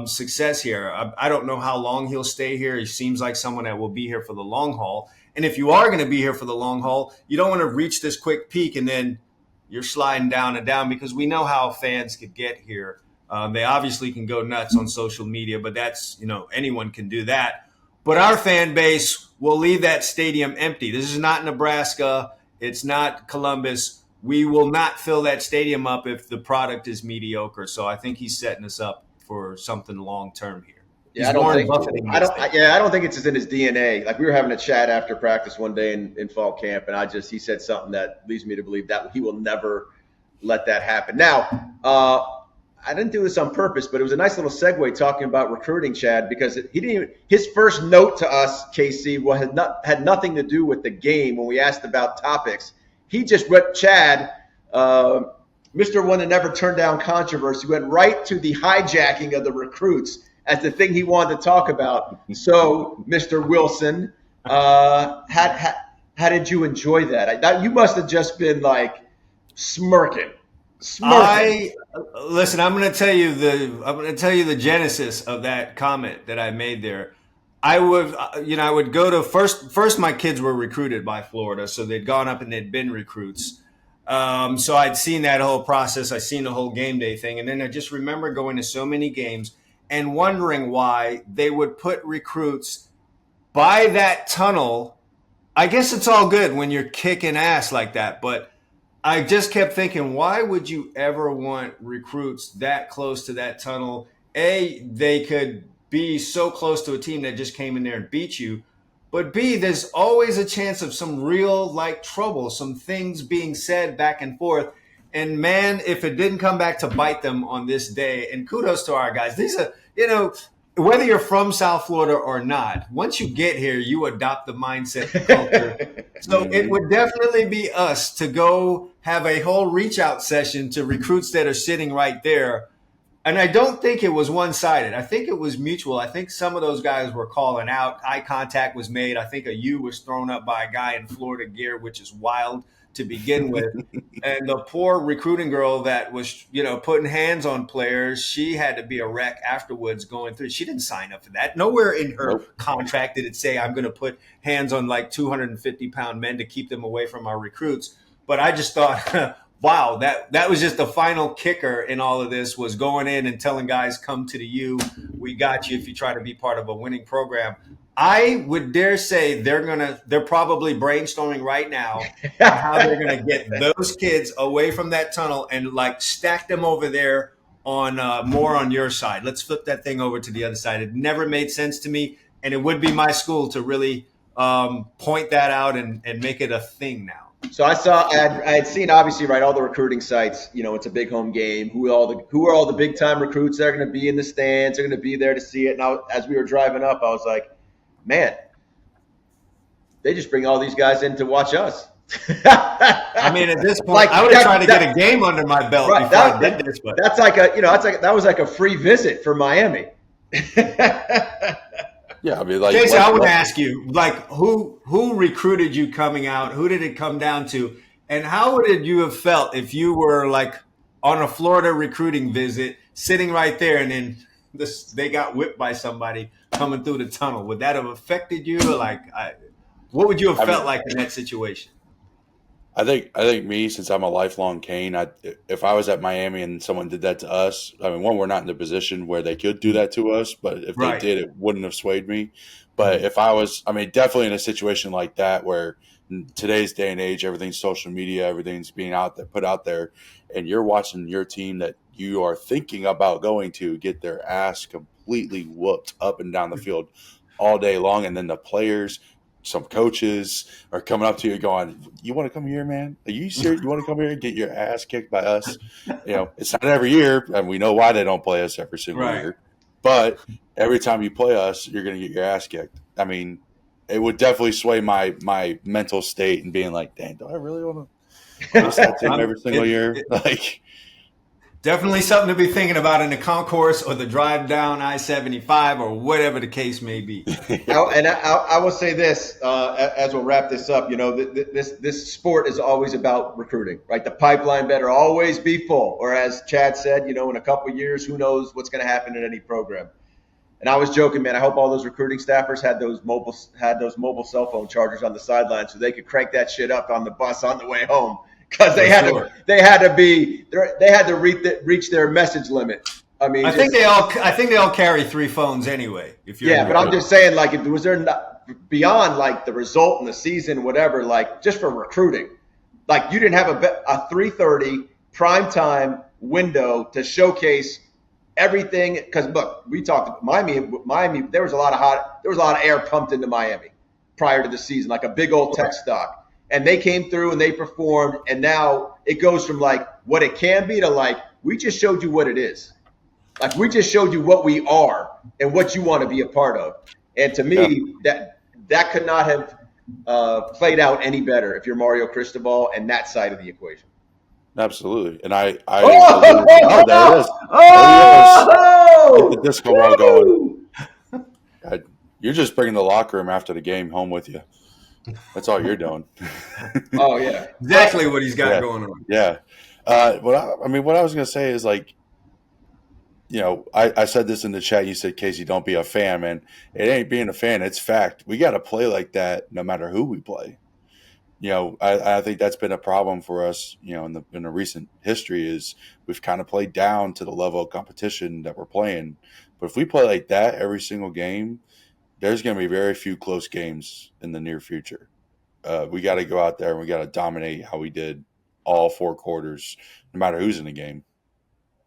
success here. I don't know how long he'll stay here. He seems like someone that will be here for the long haul. And if you are going to be here for the long haul, you don't want to reach this quick peak and then you're sliding down and down, because we know how fans could get here. They obviously can go nuts on social media, but that's, anyone can do that. But our fan base will leave that stadium empty. This is not Nebraska. It's not Columbus. We will not fill that stadium up if the product is mediocre. So I think he's setting us up for something long term here. Yeah, I don't think it's just in his DNA. Like we were having a chat after practice one day in fall camp, and he said something that leads me to believe that he will never let that happen. Now, I didn't do this on purpose, but it was a nice little segue talking about recruiting, Chad, because his first note to us, KC, had nothing to do with the game when we asked about topics. He just went, Chad, Mr. One that never turned down controversy, went right to the hijacking of the recruits as the thing he wanted to talk about. So, Mr. Wilson, how did you enjoy that? You must have just been like smirking. Listen, I'm going to tell you the genesis of that comment that I made there. I would go to first my kids were recruited by Florida, so they'd gone up and they'd been recruits. So I'd seen that whole process. I seen the whole game day thing. And then I just remember going to so many games and wondering why they would put recruits by that tunnel. I guess it's all good when you're kicking ass like that, but I just kept thinking, why would you ever want recruits that close to that tunnel? They could be so close to a team that just came in there and beat you. But B, there's always a chance of some real trouble, some things being said back and forth. And man, if it didn't come back to bite them on this day, and kudos to our guys. These are, whether you're from South Florida or not, once you get here, you adopt the mindset, the culture. So it would definitely be us to go have a whole reach out session to recruits that are sitting right there. And I don't think it was one-sided. I think it was mutual. I think some of those guys were calling out. Eye contact was made. I think a U was thrown up by a guy in Florida gear, which is wild to begin with. And the poor recruiting girl that was, putting hands on players, she had to be a wreck afterwards going through. She didn't sign up for that. Nowhere in her contract did it say I'm going to put hands on 250-pound men to keep them away from our recruits. But I just thought, wow, that was just the final kicker in all of this, was going in and telling guys, come to the U. We got you if you try to be part of a winning program. I would dare say they're probably brainstorming right now on how they're going to get those kids away from that tunnel and stack them over there on more on your side. Let's flip that thing over to the other side. It never made sense to me, and it would be my school to really point that out and make it a thing now? So I had seen obviously right all the recruiting sites. It's a big home game. Who are all the big time recruits that are going to be in the stands? They're going to be there to see it. And as we were driving up, I was like, man, they just bring all these guys in to watch us. I mean, at this point, I would have tried to get a game under my belt before I did this. But that's that was like a free visit for Miami. Yeah, I mean, like, Jason, I would ask you, like, who recruited you coming out? Who did it come down to? And how would you have felt if you were like on a Florida recruiting visit, sitting right there, and then they got whipped by somebody coming through the tunnel? Would that have affected you? Like, what would you have felt like in that situation? I think me, since I'm a lifelong Cane, if I was at Miami and someone did that to us, I mean, one, we're not in a position where they could do that to us, but if they did, it wouldn't have swayed me. But if I was, I mean, definitely in a situation like that where in today's day and age, everything's social media, everything's being put out there, and you're watching your team that you are thinking about going to get their ass completely whooped up and down the field all day long, and then the players, some coaches are coming up to you going, you want to come here, man? Are you serious? You want to come here and get your ass kicked by us? It's not every year, and we know why they don't play us every single year. But every time you play us, you're going to get your ass kicked. I mean, it would definitely sway my mental state and being like, dang, do I really want to face that team every single year? Definitely something to be thinking about in the concourse or the drive down I-75 or whatever the case may be. I will say this as we'll wrap this up. This sport is always about recruiting, right? The pipeline better always be full. Or as Chad said, in a couple of years, who knows what's going to happen in any program. And I was joking, man. I hope all those recruiting staffers had those mobile cell phone chargers on the sideline so they could crank that shit up on the bus on the way home. Because they had to reach their message limit. I mean, I think they all carry 3 phones anyway. But I'm just saying, like, if was there not, beyond like the result in the season, whatever, like just for recruiting, like you didn't have a 3:30 primetime window to showcase everything. Because look, we talked about Miami. There was a lot of air pumped into Miami prior to the season, like a big old tech stock. And they came through and they performed, and now it goes from like what it can be to like we just showed you what it is. Like we just showed you what we are and what you want to be a part of. And to me, that could not have played out any better if you're Mario Cristobal and that side of the equation. Absolutely. And there it is. Oh! Get the disco ball going. You're just bringing the locker room after the game home with you. That's all you're doing. Oh, yeah. Exactly what he's got going on. Yeah. What I was going to say is like, I said this in the chat. You said, Casey, don't be a fan, man. It ain't being a fan. It's fact. We got to play like that no matter who we play. I think that's been a problem for us, in the recent history is we've kind of played down to the level of competition that we're playing. But if we play like that every single game, there's going to be very few close games in the near future. We got to go out there and we got to dominate how we did all 4 quarters, no matter who's in the game.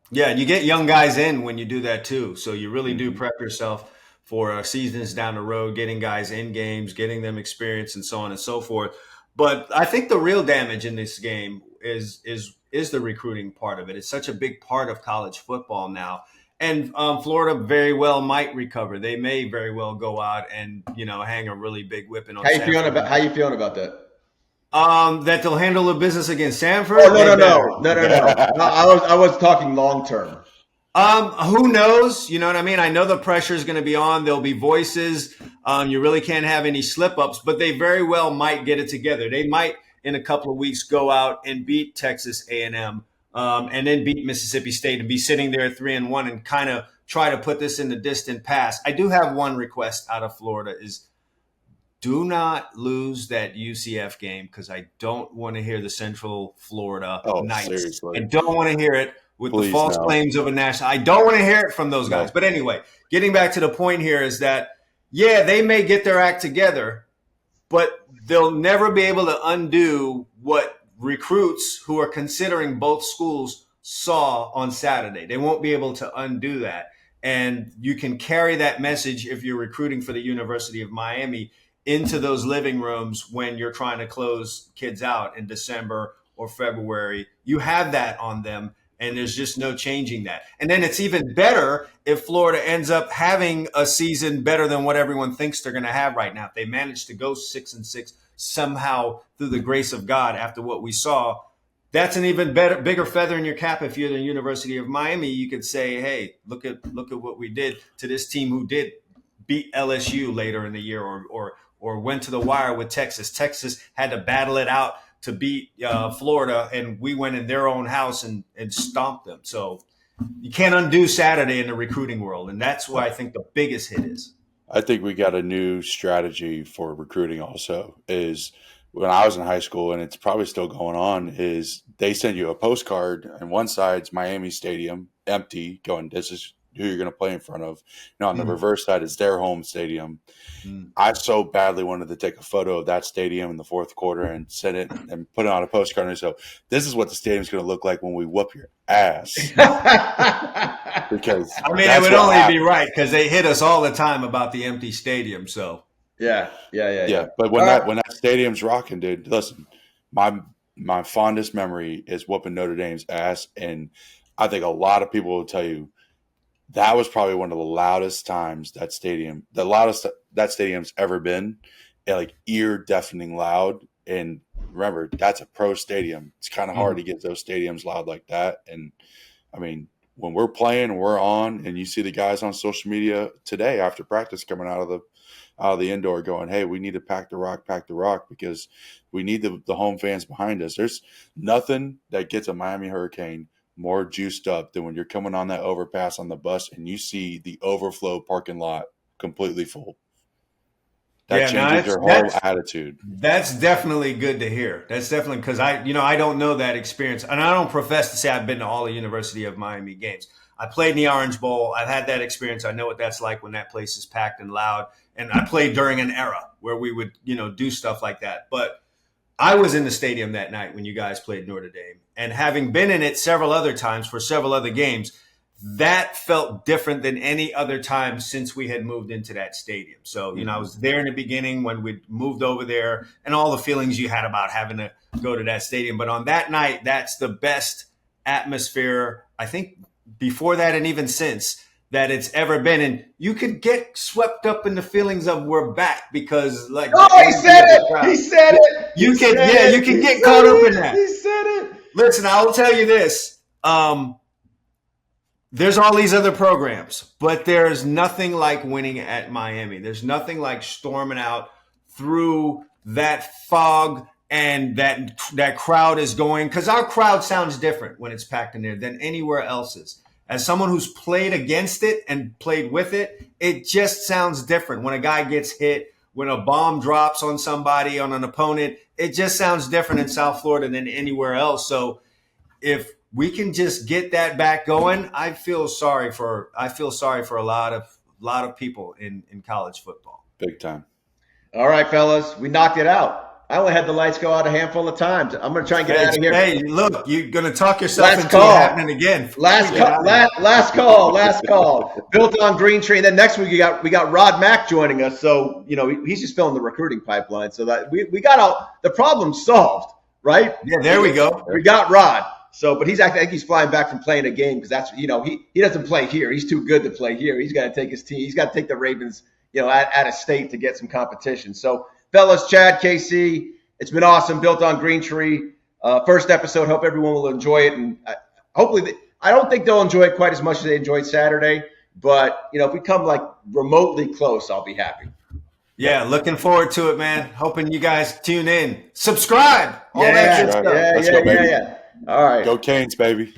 Yeah, and you get young guys in when you do that too. So you really do prep yourself for seasons down the road, getting guys in games, getting them experience, and so on and so forth. But I think the real damage in this game is the recruiting part of it. It's such a big part of college football now. And Florida very well might recover. They may very well go out and hang a really big whipping on. How you feeling about that? That they'll handle the business against Sanford. Oh no. I was talking long term. Who knows? You know what I mean? I know the pressure is going to be on. There'll be voices. You really can't have any slip ups, but they very well might get it together. They might in a couple of weeks go out and beat Texas A&M. And then beat Mississippi State and be sitting there 3-1 and kind of try to put this in the distant past. I do have one request out of Florida is do not lose that UCF game because I don't want to hear the Central Florida Knights. Seriously. And don't want to hear it with the false claims of a national. I don't want to hear it from those guys. No. But anyway, getting back to the point here is that, they may get their act together, but they'll never be able to undo what recruits who are considering both schools saw on Saturday. They won't be able to undo that. And you can carry that message if you're recruiting for the University of Miami into those living rooms when you're trying to close kids out in December or February. You have that on them, and there's just no changing that. And then it's even better if Florida ends up having a season better than what everyone thinks they're going to have right now. If they manage to go 6-6 somehow through the grace of God after what we saw, that's an even bigger feather in your cap. If you're the University of Miami, you could say, hey, look at what we did to this team who did beat LSU later in the year or went to the wire with Texas. Texas had to battle it out to beat Florida, and we went in their own house and stomped them. So you can't undo Saturday in the recruiting world, and that's why I think the biggest hit is. I think we got a new strategy for recruiting also is when I was in high school, and it's probably still going on, is they send you a postcard, and one side's Miami Stadium, empty, going, this is who you're going to play in front of. On the reverse side is their home stadium. I so badly wanted to take a photo of that stadium in the fourth quarter and send it and put it on a postcard and say, this is what the stadium's going to look like when we whoop your ass. Because it would only be right because they hit us all the time about the empty stadium. So yeah. But when that stadium's rocking, dude, listen, my fondest memory is whooping Notre Dame's ass, and I think a lot of people will tell you that was probably one of the loudest times that stadium's ever been, and like ear deafening loud. And remember, that's a pro stadium. It's kind of hard to get those stadiums loud like that. And I mean, when we're playing, we're on, and you see the guys on social media today after practice coming out of the indoor going, hey, we need to pack the rock because we need the home fans behind us. There's nothing that gets a Miami Hurricane more juiced up than when you're coming on that overpass on the bus and you see the overflow parking lot completely full. That changes your whole attitude. That's definitely good to hear. That's definitely because I don't know that experience, and I don't profess to say I've been to all the University of Miami games. I played in the Orange Bowl. I've had that experience. I know what that's like when that place is packed and loud. And I played during an era where we would, do stuff like that. But I was in the stadium that night when you guys played Notre Dame. And having been in it several other times for several other games, that felt different than any other time since we had moved into that stadium. So, I was there in the beginning when we moved over there and all the feelings you had about having to go to that stadium. But on that night, that's the best atmosphere, I think, before that and even since that it's ever been. And you could get swept up in the feelings of we're back because he said it. He said it. You can get caught up in that. He said it. Listen, I'll tell you this. There's all these other programs, but there's nothing like winning at Miami. There's nothing like storming out through that fog and that crowd is going, because our crowd sounds different when it's packed in there than anywhere else's. As someone who's played against it and played with it, it just sounds different. When a guy gets hit, when a bomb drops on somebody, on an opponent, it just sounds different in South Florida than anywhere else. So if we can just get that back going, I feel sorry for a lot of people in college football. Big time. All right, fellas, we knocked it out. I only had the lights go out a handful of times. I'm going to try and get out of here. Hey, look, you're going to talk yourself into it happening again. Last call. Built on Greentree. And then next week we got Rod Mack joining us. So, he's just filling the recruiting pipeline. So that we got all the problems solved, right? Yeah, there we go. We got Rod. So, but I think he's flying back from playing a game because that's, he doesn't play here. He's too good to play here. He's got to take his team. He's got to take the Ravens, at a state to get some competition. So, fellas, Chad, KC, it's been awesome. Built on Greentree. First episode. Hope everyone will enjoy it. And hopefully, I don't think they'll enjoy it quite as much as they enjoyed Saturday. But, if we come like remotely close, I'll be happy. Yeah, looking forward to it, man. Hoping you guys tune in. Subscribe. All that good stuff. Let's go, baby. All right. Go Canes, baby.